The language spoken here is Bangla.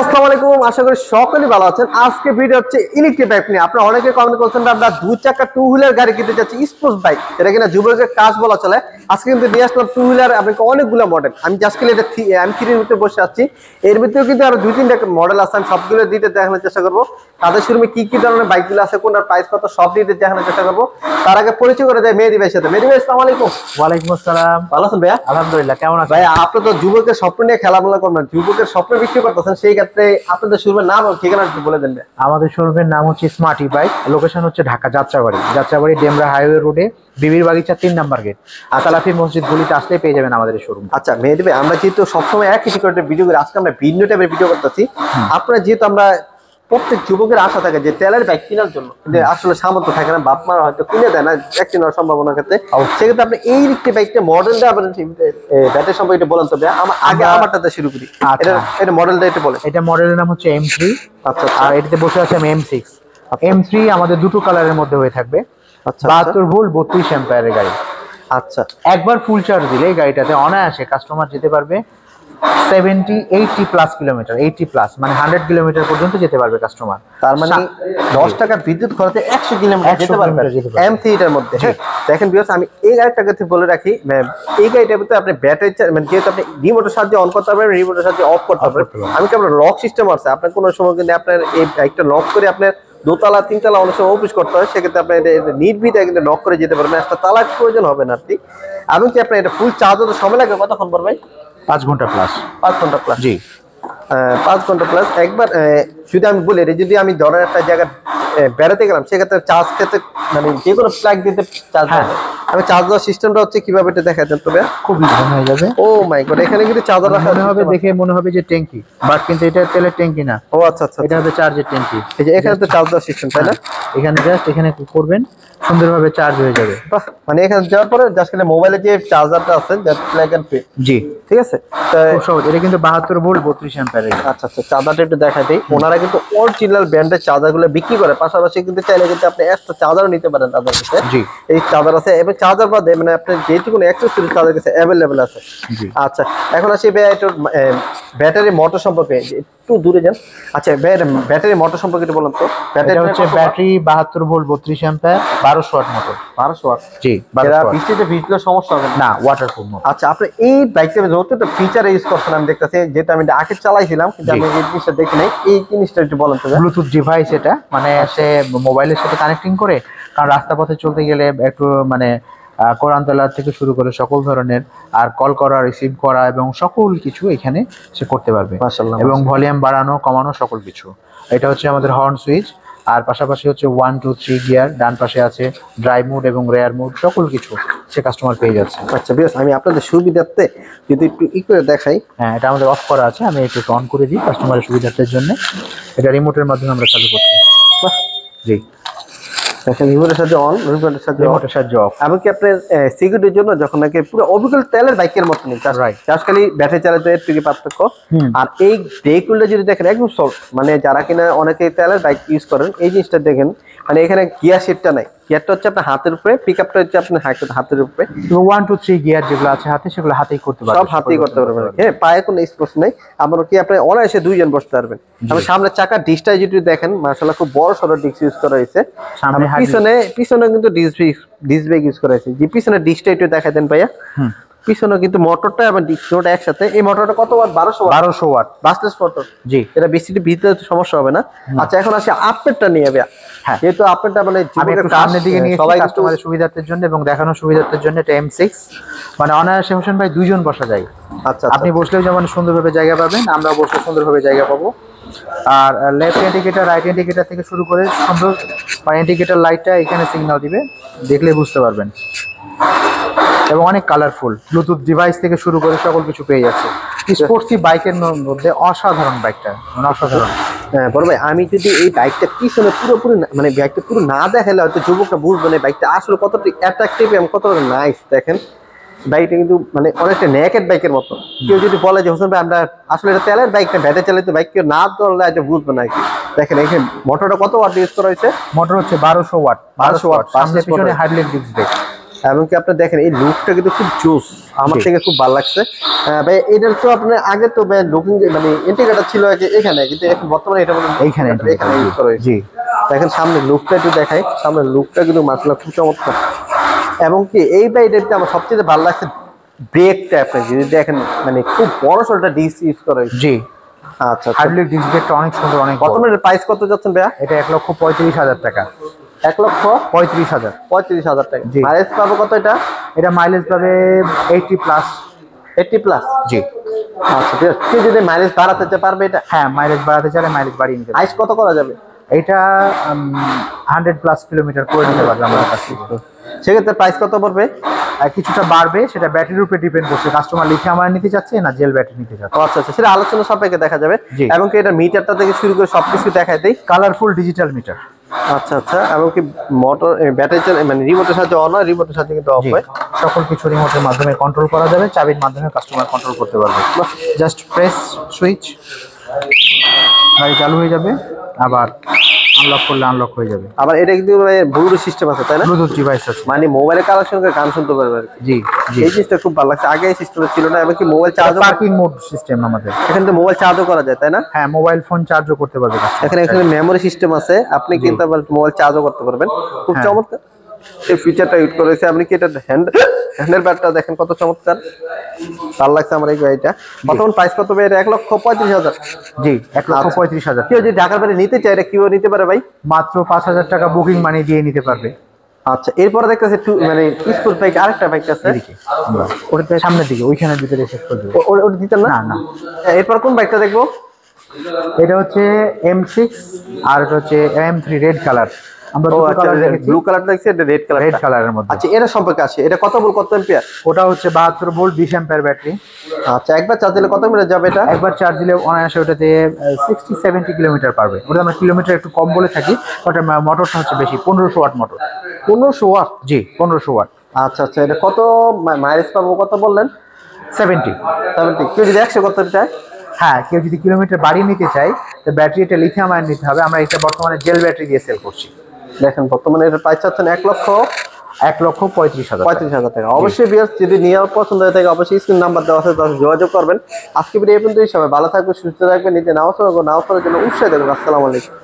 আসসালামু আলাইকুম, আশা করি সকলেই ভালো আছেন। আজকে ভিডিও হচ্ছে ইলেকট্রিক বাইক নিয়ে। আপনারা অনেকে কমেন্ট করছেন আমরা দু চাকা টু হুইলার গাড়ি কিনতে যাচ্ছি, স্পোর্টস বাইক, এটা কিনা যুবকের কাজ বলা চলে। আজকে কিন্তু নিয়ে আসলাম টু হুইলার, আপনাকে অনেকগুলো মডেল। আমি জাস্ট এটা আমি থ্রির ভিতরে বসে আছি। এর ভিতরেও কিন্তু আরো দুই তিনটা মডেল আছে, আমি সবগুলো দিতে দেখানোর চেষ্টা করবো। তাদের শোরুমে কি কি ধরনের বাইকগুলো আছে, কোনটার প্রাইস কত, সব দিতে দেখানোর চেষ্টা করবো। তার আগে পরিচয় করে দেয় মেহেদী ভাইয়ের সাথে। মেহেদী ভাই, আসসালামু আলাইকুম। ওয়ালাইকুম আসসালাম। ভালো আছেন ভাইয়া? আলহামদুলিল্লাহ, কেমন আছেন ভাই? আপনি তো যুবকের স্বপ্ন নিয়ে খেলাধুলা করবেন, যুবকের স্বপ্ন বিক্রি করতেছেন, সেই ক্ষেত্রে আপনাদের শোরুমের নাম ও ঠিকানা একটু বলে দেন। আমাদের শোরুমের নাম হচ্ছে স্মার্টি বাইক, লোকেশন হচ্ছে ঢাকা যাত্রাবাড়ি ডেমরা হাইওয়ে রোডে, বিবির বাগিচা 3 নাম্বার গেট, আসালাফি মসজিদ গলিতে আসলে পেয়ে যাবেন আমাদের শোরুম। আচ্ছা মেহেদী ভাই, আমরা যেহেতু সবসময় একই টিকেটের ভিডিও করি, আজকে আমরা ভিন্ন টাইপের ভিডিও করতেছি। আপনারা যেহেতু আমরা প্রত্যেক যুবকের আশা থাকে যে তেলের বাইক কেনার জন্য, কিন্তু আসলে সামর্থ্য থাকে না, বাপ মারা হয়তো কিনে দেয় না একটি নেওয়ার সম্ভাবনার ক্ষেত্রে, সেক্ষেত্রে আপনি এই ইলেকট্রিক বাইকটা মডেলটা ব্যাটারি সম্পর্কে বলুন তো ভাই। আগে আমারটাতে শুরু করি। এটা মডেলটা একটু বলেন। এটা মডেলের নাম হচ্ছে M3। আচ্ছা, আর এটাতে বসে আছে আমি M6। M3 আমাদের দুটো কালারের মধ্যে হয়ে থাকবে। আচ্ছা, 72 ভোল্ট 32 অ্যাম্পিয়ারের গাড়ি। আচ্ছা, একবার ফুল চার্জ দিলে এই গাড়িটাতে অনায়াসে কাস্টমার যেতে পারবে 80 প্লাস কিলোমিটার, 80 প্লাস মানে 100 কিলোমিটার পর্যন্ত যেতে পারবে কাস্টমার। তার মানে 10 টাকা বিদ্যুৎ খরচে 100 কিলোমিটার যেতে পারবে M3 এর মধ্যে। দেখেন ভিউয়ার্স, আমি এই গাড়িটাকে বলে রাখি, এই গাড়িটার ভিতরে আপনি ব্যাটারি মানে যেহেতু আপনি রিমোটের সাহায্যে অন করতে পারবেন, রিমোটের সাহায্যে অফ করতে পারবেন। আমি কি আপনার লক সিস্টেম আছে, আপনার কোনো সময় কিন্তু আপনার এই বাইকটা লক করে আপনার দোতলা তিনতলা অনেক সময় অফিস করতে হয়, সেক্ষেত্রে আপনি নির্ভীতায় কিন্তু লক করে যেতে পারবেন, একটা তালার প্রয়োজন হবে না আপনি। এবং কি আপনার এটা ফুল চার্জ হতে সময় লাগবে কতক্ষণ পর ভাই? 5 ঘন্টা প্লাস। 5 ঘন্টা প্লাস। জি, 5 ঘন্টা প্লাস। একবার যদি আমি বলি, যদি আমি ধরেন একটা জায়গায় বেড়াতে গেলাম, সেক্ষেত্রে চার্জ ক্ষেত্রে মানে যে কোনো প্লাগ দিতে চার্জ হবে। আমি চার্জ দেওয়ার সিস্টেমটা হচ্ছে কিভাবে এটা দেখা দেন তবে খুব ইজি হয়ে যাবে। ও মাই গড, এখানে কিন্তু চার্জার রাখা হবে, দেখে মনে হবে যে ট্যাঙ্কি, বাট কিন্তু এটা তেলের ট্যাঙ্কি না। ও আচ্ছা আচ্ছা, এটা হবে চার্জের ট্যাঙ্কি। এই যে এখানে তো চার্জ দেওয়ার সিস্টেম, তাই না? এখানে জাস্ট এখানে করবেন, সুন্দরভাবে চার্জ হয়ে যাবে। বাহ, মানে এখানে যাওয়ার পরে জাস্ট এখানে মোবাইলে যে চার্জারটা আছে দ্যাট প্লাগ এন্ড প্লে। জি, ঠিক আছে। খুব সহজ। এটা কিন্তু 72 ভোল্ট 32 অ্যাম্পিয়ারের। আচ্ছা আচ্ছা, চার্জারটা একটু দেখাই দিই। ওনারা কিন্তু অরিজিনাল ব্র্যান্ডের চার্জারগুলো বিক্রি করে, পাশাপাশি কিন্তু চাইলে কিন্তু আপনি এক্সট্রা চার্জারও নিতে পারেন তাদের কাছে। জি, এই চার্জার আছে, এবং চার্জার বাদে মানে আপনার যেটুকু অ্যাক্সেসরিজ তাদের কাছে অ্যাভেলেবল আছে। জি। আচ্ছা, এখন আসি ব্যাটারি মোটর সম্পর্কে, একটু দূরে যান। আচ্ছা, ব্যাটারি মোটর সম্পর্কে একটু বলুন তো। ব্যাটারি হচ্ছে battery 72 volt 32 ampere, 1200 watt motor. 1200 watt. জি, এরা বৃষ্টিতে ভিজলে সমস্যা হবে না, ওয়াটারপ্রুফ মোটর। আচ্ছা, আপনি এই বাইকটা যতটা ফিচার ইউজ করছেন আমি দেখতেছি, যেটা আমি আগে চালাইছিলাম কিন্তু আমি এই জিনিসটা দেখি নাই, এই জিনিসটা একটু বলেন তো। ব্লুটুথ ডিভাইস এটা, মানে সে মোবাইলের সাথে কানেক্টিং করে, কারণ রাস্তা পথে চলতে গেলে একটু মানে কোরআন তেলাওয়াত থেকে শুরু করে সকল ধরনের, আর কল করা, রিসিভ করা এবং সকল কিছু এখানে সে করতে পারবে। মাশাআল্লাহ। এবং ভলিউম বাড়ানো কমানো সকল কিছু। এটা হচ্ছে আমাদের হর্ন সুইচ, আর পাশাপাশি হচ্ছে 1 2 3 গিয়ার, ডান পাশে আছে ড্রাইভ মোড এবং রেয়ার মোড, সকল কিছু সে কাস্টমার পেয়ে যাচ্ছে। আচ্ছা বেশ, আমি আপনাদের সুবিধার্থে যদি একটু করে দেখাই। হ্যাঁ, এটা আমাদের অফ করা আছে, আমি একটু অন করে দিই কাস্টমারের সুবিধার্থের জন্য। এটা রিমোটের মাধ্যমে আমরা চালু করছি। জি, দেখেন রিমোটের সাহায্যে অন, রিমোটের সাহায্যে অফ। এমনকি আপনার সিকিউরিটির জন্য যখন নাকি পুরো অবিকল তেলের বাইকের মতো নেই, জাস্ট খালি ব্যাটারি চালাতে এর থেকে পার্থক্য। আর এই ব্রেকগুলো যদি দেখেন একদম সফট, মানে যারা কিনা অনেকে তেলের বাইক ইউজ করেন, এই জিনিসটা দেখেন, মানে এখানে গিয়ার শিফটটা নাই, গিয়ারটা হচ্ছে আপনার হাতের উপরে, পিকআপটা হচ্ছে আপনার হাতের উপরে। 1 2 3 গিয়ার যেগুলো আছে হাতে, সেগুলো হাতেই করতে পারবেন, সব হাতেই করতে পারবেন। হ্যাঁ, পায়ে কোনো স্পর্শ নেই। আবার কি আপনি অনায়াসে দুইজন বসতে পারবেন। আমি সামনের চাকার ডিসটা যদি দেখেন, মাশাআল্লাহ খুব বড় সড়ো ডিস্ক ইউজ করা হয়েছে। পিছনে কিন্তু ডিস্ক ব্রেক ইউজ করা হয়েছে। যে পিছনে ডিসটা একটু দেখাই দেন ভাইয়া। পিছনে কিন্তু মোটরটা এবং ডিস্কটা একসাথে। এই মোটরটা কত ওয়াট? 1200 watt brushless motor. জি, এটা বেশি ভিতরে সমস্যা হবে না। আচ্ছা, এখন আসি আপডেটটা নিয়ে ভাইয়া। হ্যাঁ, যেহেতু আপডেটটা মানে সামনের দিকে নিয়ে সবাই কাস্টমারের সুবিধার্থের জন্য এবং দেখানোর সুবিধার্থের জন্য, এটা M6, মানে অনায়াসে হোসেন ভাই 2 জন বসা যায়। আচ্ছা, আপনি বসলেও যেমন সুন্দরভাবে জায়গা পাবেন, আমরা বসলে সুন্দরভাবে জায়গা পাবো। আর লেফট ইন্ডিকেটর, রাইট ইন্ডিকেটর থেকে শুরু করে সুন্দর, ইন্ডিকেটর লাইটটা এখানে সিগন্যাল দিবে, দেখলে বুঝতে পারবেন। এবং অনেক কালারফুল, ব্লুটুথ ডিভাইস থেকে শুরু করে সকল কিছু পেয়ে যাচ্ছে। স্পোর্টসি বাইকের মধ্যে অসাধারণ বাইকটা, মানে অসাধারণ। হ্যাঁ বড় ভাই, আমি যদি এই বাইকটা পিছনে পুরোপুরি মানে বাইকটা পুরো না দেখালে হয়তো যুবকটা বুঝবে না বাইকটা আসলে কতটা অ্যাট্রাকটিভ এবং কতটা নাইস। দেখেন বাইকটা কিন্তু মানে অনেকটা নেকেড বাইকের মতো। কেউ যদি বলে যে হোসেন ভাই আমরা আসলে এটা তেলের বাইক না, ব্যাটারি চালিত বাইক, কেউ না ধরলে এটা বুঝবে না। দেখেন এখানে মোটরটা কত ওয়াট ইউজ করা হয়েছে? মোটর হচ্ছে 1200 ওয়াট। 1200 ওয়াট, সামনে পিছনে হাইড্রোলিক ডিস্ক ব্রেক। এবং কি আপনি দেখেন এই লুকটা কিন্তু খুব জোস, আমার থেকে খুব ভালো লাগছে। ভাই এটার তো আপনার আগে তো ভাই লুকিং মানে ইন্ডিকেটর ছিল আগে এখানে, কিন্তু এখন বর্তমানে এটা এইখানে এখানে ইউজ করা হয়েছে। জি দেখেন সামনে লুকটা একটু দেখাই, সামনে লুকটা কিন্তু মাশাআল্লাহ খুব চমৎকার। এবং কি এই বাইকটাতে আমার সবচেয়ে ভালো লাগছে ব্রেকটা, আপনি যদি দেখেন মানে খুব বড় সরটা ডিস্ক ইউজ করা হয়েছে। জি আচ্ছা হাইড্রোলিক ডিস্ক ব্রেকটা অনেক সুন্দর, অনেক বড়। বর্তমানে প্রাইস কত যাচ্ছেন ভাইয়া? এটা 1,35,000 টাকা। 1,35,000 35,000 টাকা। জি। মাইলেজ পাবো কত এটা? এটা মাইলেজ পাবে 80 প্লাস। 80 প্লাস। জি আচ্ছা ঠিক আছে, কেউ যদি মাইলেজ বাড়াতে চায় পারবে এটা? হ্যাঁ, মাইলেজ বাড়াতে চাইলে মাইলেজ বাড়িয়ে নিতে পারবে। আইস কত করা যাবে? এটা 100 প্লাস কিলোমিটার করে নিতে পারবে আমাদের কাছ থেকে। সেক্ষেত্রে প্রাইস কত পড়বে? আর কিছুটা বাড়বে, সেটা ব্যাটারির উপরে ডিপেন্ড করছে, কাস্টমার লিথিয়াম আয়ন নিতে চাচ্ছে না জেল ব্যাটারি নিতে চাচ্ছে। আচ্ছা আচ্ছা, সেটা আলোচনা সাপেক্ষে দেখা যাবে। জি। এবং কি এটা মিটারটা থেকে শুরু করে সবকিছু দেখাই দেই। Colourful digital meter. আচ্ছা আচ্ছা, এবং কি মোটর ব্যাটারি মানে রিমোটের সাহায্যে অন হয়, রিমোটের সাহায্যে কিন্তু অফ হয়। সকল কিছু রিমোটের মাধ্যমে কন্ট্রোল করা যাবে, চাবির মাধ্যমে কাস্টমার কন্ট্রোল করতে পারবে। জাস্ট প্রেস সুইচ, গাড়ি চালু হয়ে যাবে, আবার আনলক করলে আনলক হয়ে যাবে। আবার এটা কিন্তু ব্লুটুথ সিস্টেম আছে তাই না? ব্লুটুথ ডিভাইস আছে, মানে মোবাইলে কানেকশন করে গান শুনতে পারবে আর কি। জি জি। এই জিনিসটা খুব ভালো লাগছে, আগে এই সিস্টেমটা ছিল না। এবং কি mobile charge, parking mode system আমাদের এখানে তো মোবাইল চার্জও করা যায় তাই না? হ্যাঁ, মোবাইল ফোন চার্জও করতে পারবে customer। এখানে এখানে মেমোরি সিস্টেম আছে, আপনি কিন্তু আবার মোবাইল চার্জও করতে পারবেন। খুব হ্যাঁ। চমৎকার এই ফিচারটা ইউজ করেছে। আপনি কি এটা হ্যান্ডেল ব্যারটা দেখেন কত চমৎকার, ভালো লাগছে আমার এই গাড়িটা। বর্তমান প্রাইস কত ভাই? এটা 1,35,000। জি 1,35,000। কেউ যদি ঢাকার বাইরে নিতে চায় এটা কিভাবে নিতে পারে ভাই? মাত্র 5,000 টাকা বুকিং মানি দিয়ে নিতে পারবে। আচ্ছা, এরপরে দেখতেছি মানে স্কুল বাইক, আরেকটা বাইক আছে এদিকে আমরা ওটা সামনের দিকে, ওইখানে ভিতরে শেষ করে দেবো। ওটা দিতেন না? না না, এরপর কোন বাইকটা দেখবো? এটা হচ্ছে M6 আর এটা হচ্ছে M3 রেড কালার। আমরা ও দুটো আচ্ছা, কালার দেখেছি, ব্লু কালার দেখছি, এটা রেড কালার। রেড কালারের মধ্যে। আচ্ছা, এটা সম্পর্কে আছে, এটা কত বল কত এম্পিয়ার? ওটা হচ্ছে 72 ভোল্ট 20 অ্যাম্পিয়ার ব্যাটারি। আচ্ছা, একবার চার্জ দিলে কত মিনিট যাবে এটা? একবার চার্জ দিলে অনায়াসে ওটাতে 60-70 কিলোমিটার পারবে। ওটা আমরা কিলোমিটার একটু কম বলে থাকি, ওটা মোটরটা হচ্ছে বেশি, 1500 ওয়াট মোটর। 1500 ওয়াট? জি 1500 ওয়াট। আচ্ছা আচ্ছা, এটা কত মাইলেজ পাবো কত বললেন? 70। 70। কেউ যদি 100 করতে চায়? হ্যাঁ, কেউ যদি কিলোমিটার বাড়িয়ে নিতে চায় তো ব্যাটারিটা লিথিয়াম আয়ন নিতে হবে। আমরা এটা বর্তমানে জেল ব্যাটারি দিয়ে সেল করছি। দেখেন বর্তমানে এর প্রাইস চাচ্ছেন 1,35,000। 1,35,000 টাকা। অবশ্যই ভিউয়ার্স যদি নেওয়ার পছন্দ হয়ে থাকে অবশ্যই স্ক্রিন নাম্বার দেওয়া আছে, তাহলে যোগাযোগ করবেন। আজকে ভিডিও এই পর্যন্তই। সবাই ভালো থাকবেন, সুস্থ থাকবেন, নিজে নাও করার জন্য উৎসাহ দেবেন। আসসালামু আলাইকুম।